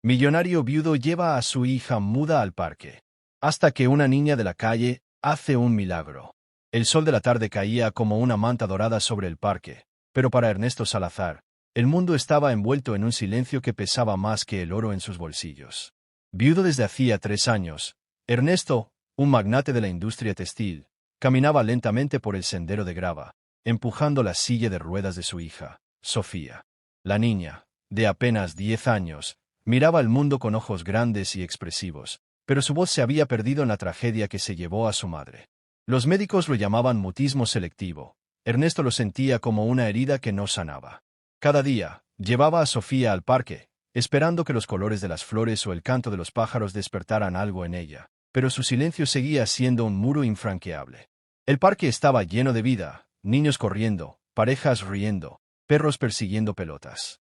Millonario viudo lleva a su hija muda al parque. Hasta que una niña de la calle hace un milagro. El sol de la tarde caía como una manta dorada sobre el parque, pero para Ernesto Salazar, el mundo estaba envuelto en un silencio que pesaba más que el oro en sus bolsillos. Viudo desde hacía 3 años, Ernesto, un magnate de la industria textil, caminaba lentamente por el sendero de grava, empujando la silla de ruedas de su hija, Sofía. La niña, de apenas 10 años, miraba el mundo con ojos grandes y expresivos, pero su voz se había perdido en la tragedia que se llevó a su madre. Los médicos lo llamaban mutismo selectivo. Ernesto lo sentía como una herida que no sanaba. Cada día, llevaba a Sofía al parque, esperando que los colores de las flores o el canto de los pájaros despertaran algo en ella, pero su silencio seguía siendo un muro infranqueable. El parque estaba lleno de vida, niños corriendo, parejas riendo, perros persiguiendo pelotas.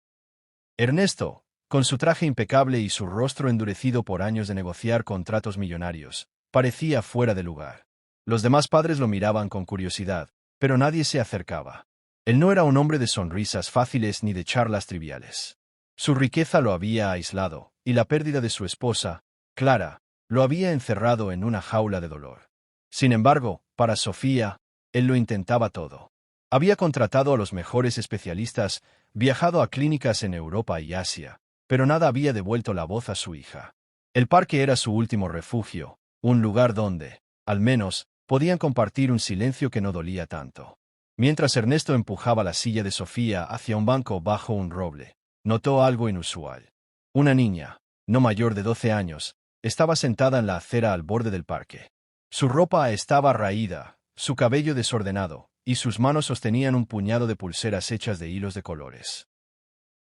Ernesto, con su traje impecable y su rostro endurecido por años de negociar contratos millonarios, parecía fuera de lugar. Los demás padres lo miraban con curiosidad, pero nadie se acercaba. Él no era un hombre de sonrisas fáciles ni de charlas triviales. Su riqueza lo había aislado, y la pérdida de su esposa, Clara, lo había encerrado en una jaula de dolor. Sin embargo, para Sofía, él lo intentaba todo. Había contratado a los mejores especialistas, viajado a clínicas en Europa y Asia, pero nada había devuelto la voz a su hija. El parque era su último refugio, un lugar donde, al menos, podían compartir un silencio que no dolía tanto. Mientras Ernesto empujaba la silla de Sofía hacia un banco bajo un roble, notó algo inusual. Una niña, no mayor de 12 años, estaba sentada en la acera al borde del parque. Su ropa estaba raída, su cabello desordenado, y sus manos sostenían un puñado de pulseras hechas de hilos de colores.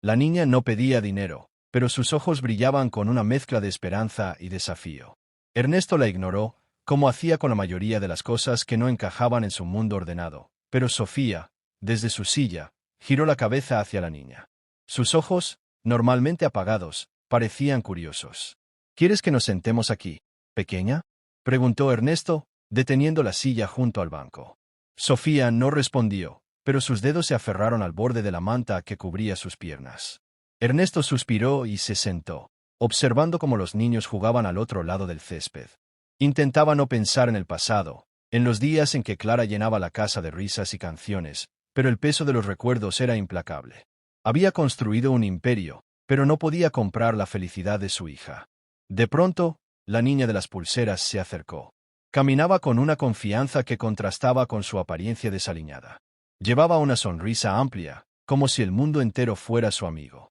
La niña no pedía dinero, pero sus ojos brillaban con una mezcla de esperanza y desafío. Ernesto la ignoró, como hacía con la mayoría de las cosas que no encajaban en su mundo ordenado, pero Sofía, desde su silla, giró la cabeza hacia la niña. Sus ojos, normalmente apagados, parecían curiosos. ¿Quieres que nos sentemos aquí, pequeña?, preguntó Ernesto, deteniendo la silla junto al banco. Sofía no respondió, pero sus dedos se aferraron al borde de la manta que cubría sus piernas. Ernesto suspiró y se sentó, observando cómo los niños jugaban al otro lado del césped. Intentaba no pensar en el pasado, en los días en que Clara llenaba la casa de risas y canciones, pero el peso de los recuerdos era implacable. Había construido un imperio, pero no podía comprar la felicidad de su hija. De pronto, la niña de las pulseras se acercó. Caminaba con una confianza que contrastaba con su apariencia desaliñada. Llevaba una sonrisa amplia, como si el mundo entero fuera su amigo.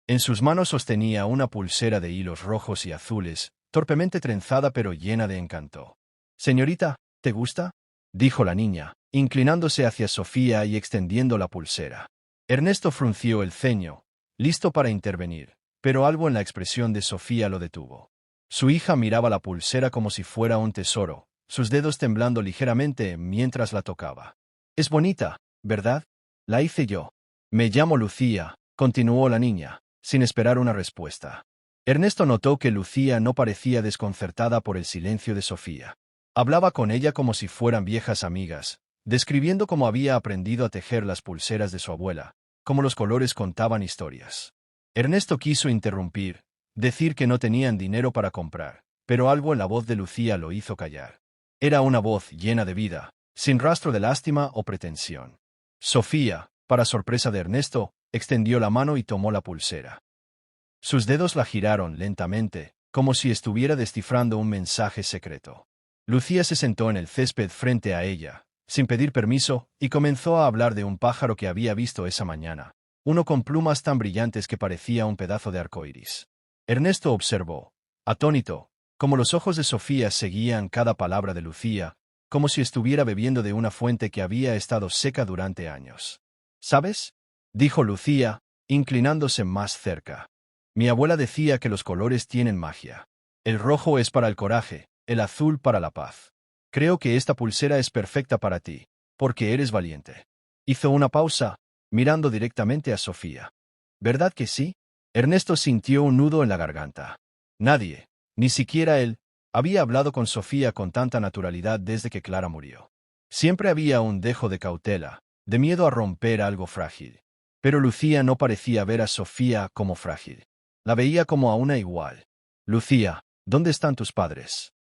En sus manos sostenía una pulsera de hilos rojos y azules, torpemente trenzada pero llena de encanto. «Señorita, ¿te gusta?», dijo la niña, inclinándose hacia Sofía y extendiendo la pulsera. Ernesto frunció el ceño, listo para intervenir, pero algo en la expresión de Sofía lo detuvo. Su hija miraba la pulsera como si fuera un tesoro, sus dedos temblando ligeramente mientras la tocaba. «Es bonita, ¿verdad? La hice yo. Me llamo Lucía», continuó la niña, sin esperar una respuesta. Ernesto notó que Lucía no parecía desconcertada por el silencio de Sofía. Hablaba con ella como si fueran viejas amigas, describiendo cómo había aprendido a tejer las pulseras de su abuela, cómo los colores contaban historias. Ernesto quiso interrumpir, decir que no tenían dinero para comprar, pero algo en la voz de Lucía lo hizo callar. Era una voz llena de vida, sin rastro de lástima o pretensión. Sofía, para sorpresa de Ernesto, extendió la mano y tomó la pulsera. Sus dedos la giraron lentamente, como si estuviera descifrando un mensaje secreto. Lucía se sentó en el césped frente a ella, sin pedir permiso, y comenzó a hablar de un pájaro que había visto esa mañana, uno con plumas tan brillantes que parecía un pedazo de arcoíris. Ernesto observó, atónito, cómo los ojos de Sofía seguían cada palabra de Lucía, como si estuviera bebiendo de una fuente que había estado seca durante años. «¿Sabes?», dijo Lucía, inclinándose más cerca. «Mi abuela decía que los colores tienen magia. El rojo es para el coraje, el azul para la paz. Creo que esta pulsera es perfecta para ti, porque eres valiente». Hizo una pausa, mirando directamente a Sofía. «¿Verdad que sí?». Ernesto sintió un nudo en la garganta. Nadie, ni siquiera él, había hablado con Sofía con tanta naturalidad desde que Clara murió. Siempre había un dejo de cautela, de miedo a romper algo frágil. Pero Lucía no parecía ver a Sofía como frágil. La veía como a una igual. Lucía, ¿dónde están tus padres?,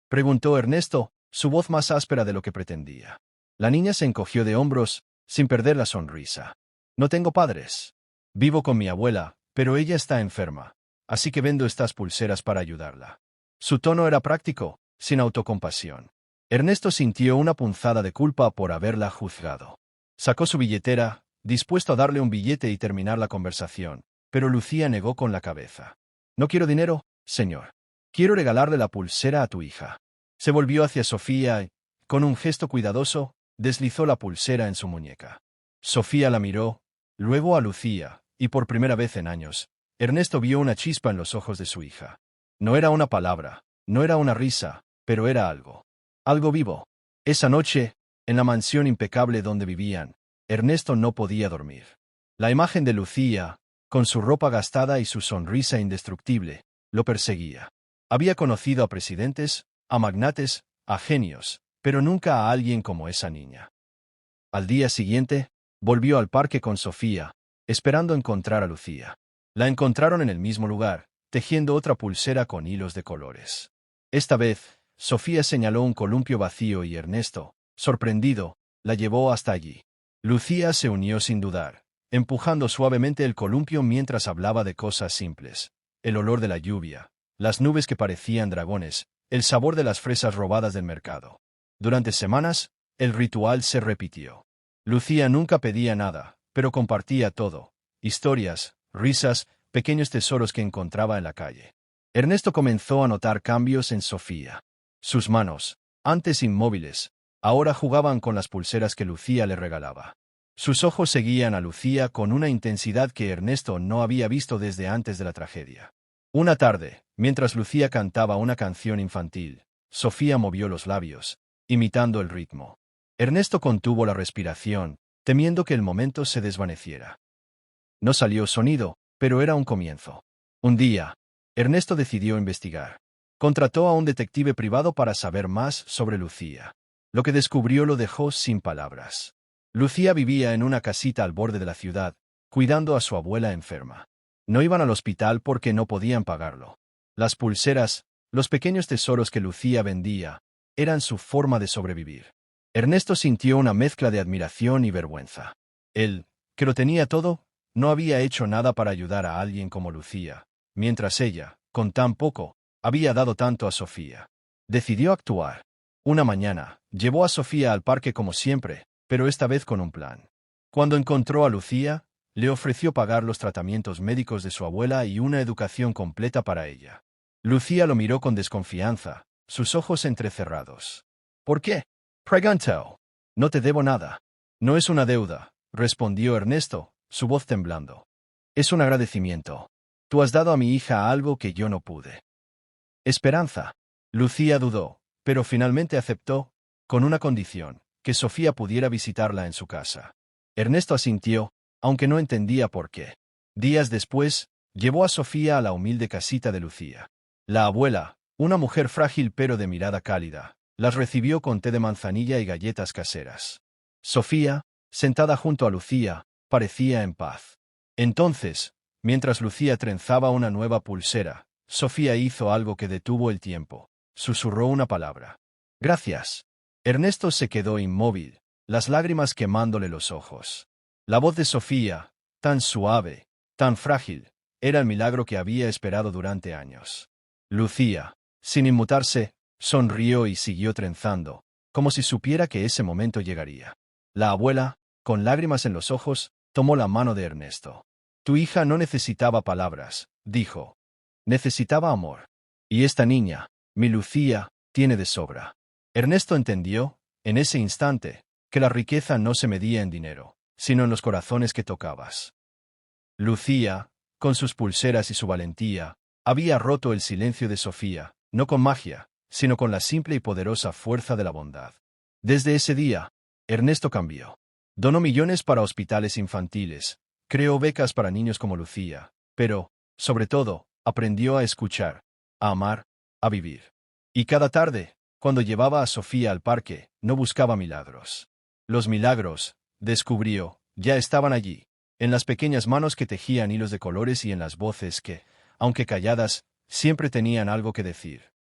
preguntó Ernesto, su voz más áspera de lo que pretendía. La niña se encogió de hombros, sin perder la sonrisa. No tengo padres. Vivo con mi abuela, pero ella está enferma, así que vendo estas pulseras para ayudarla. Su tono era práctico, sin autocompasión. Ernesto sintió una punzada de culpa por haberla juzgado. Sacó su billetera, dispuesto a darle un billete y terminar la conversación, pero Lucía negó con la cabeza. No quiero dinero, señor. Quiero regalarle la pulsera a tu hija. Se volvió hacia Sofía y, con un gesto cuidadoso, deslizó la pulsera en su muñeca. Sofía la miró, luego a Lucía, y por primera vez en años, Ernesto vio una chispa en los ojos de su hija. No era una palabra, no era una risa, pero era algo. Algo vivo. Esa noche, en la mansión impecable donde vivían, Ernesto no podía dormir. La imagen de Lucía, con su ropa gastada y su sonrisa indestructible, lo perseguía. Había conocido a presidentes, a magnates, a genios, pero nunca a alguien como esa niña. Al día siguiente, volvió al parque con Sofía, esperando encontrar a Lucía. La encontraron en el mismo lugar, tejiendo otra pulsera con hilos de colores. Esta vez, Sofía señaló un columpio vacío y Ernesto, sorprendido, la llevó hasta allí. Lucía se unió sin dudar, empujando suavemente el columpio mientras hablaba de cosas simples. El olor de la lluvia, las nubes que parecían dragones, el sabor de las fresas robadas del mercado. Durante semanas, el ritual se repitió. Lucía nunca pedía nada, pero compartía todo: historias, risas, pequeños tesoros que encontraba en la calle. Ernesto comenzó a notar cambios en Sofía. Sus manos, antes inmóviles, ahora jugaban con las pulseras que Lucía le regalaba. Sus ojos seguían a Lucía con una intensidad que Ernesto no había visto desde antes de la tragedia. Una tarde, mientras Lucía cantaba una canción infantil, Sofía movió los labios, imitando el ritmo. Ernesto contuvo la respiración, temiendo que el momento se desvaneciera. No salió sonido, pero era un comienzo. Un día, Ernesto decidió investigar. Contrató a un detective privado para saber más sobre Lucía. Lo que descubrió lo dejó sin palabras. Lucía vivía en una casita al borde de la ciudad, cuidando a su abuela enferma. No iban al hospital porque no podían pagarlo. Las pulseras, los pequeños tesoros que Lucía vendía, eran su forma de sobrevivir. Ernesto sintió una mezcla de admiración y vergüenza. Él, que lo tenía todo, no había hecho nada para ayudar a alguien como Lucía, mientras ella, con tan poco, había dado tanto a Sofía. Decidió actuar. Una mañana, llevó a Sofía al parque como siempre, pero esta vez con un plan. Cuando encontró a Lucía, le ofreció pagar los tratamientos médicos de su abuela y una educación completa para ella. Lucía lo miró con desconfianza, sus ojos entrecerrados. ¿Por qué?, preguntó. No te debo nada. No es una deuda, respondió Ernesto, su voz temblando. Es un agradecimiento. Tú has dado a mi hija algo que yo no pude. Esperanza. Lucía dudó, pero finalmente aceptó, con una condición: que Sofía pudiera visitarla en su casa. Ernesto asintió, aunque no entendía por qué. Días después, llevó a Sofía a la humilde casita de Lucía. La abuela, una mujer frágil pero de mirada cálida, las recibió con té de manzanilla y galletas caseras. Sofía, sentada junto a Lucía, parecía en paz. Entonces, mientras Lucía trenzaba una nueva pulsera, Sofía hizo algo que detuvo el tiempo. Susurró una palabra. Gracias. Ernesto se quedó inmóvil, las lágrimas quemándole los ojos. La voz de Sofía, tan suave, tan frágil, era el milagro que había esperado durante años. Lucía, sin inmutarse, sonrió y siguió trenzando, como si supiera que ese momento llegaría. La abuela, con lágrimas en los ojos, tomó la mano de Ernesto. Tu hija no necesitaba palabras, dijo. Necesitaba amor. Y esta niña, mi Lucía, tiene de sobra. Ernesto entendió, en ese instante, que la riqueza no se medía en dinero, sino en los corazones que tocabas. Lucía, con sus pulseras y su valentía, había roto el silencio de Sofía, no con magia, sino con la simple y poderosa fuerza de la bondad. Desde ese día, Ernesto cambió. Donó millones para hospitales infantiles, creó becas para niños como Lucía, pero, sobre todo, aprendió a escuchar, a amar, a vivir. Y cada tarde, cuando llevaba a Sofía al parque, no buscaba milagros. Los milagros, descubrió, ya estaban allí, en las pequeñas manos que tejían hilos de colores y en las voces que, aunque calladas, siempre tenían algo que decir.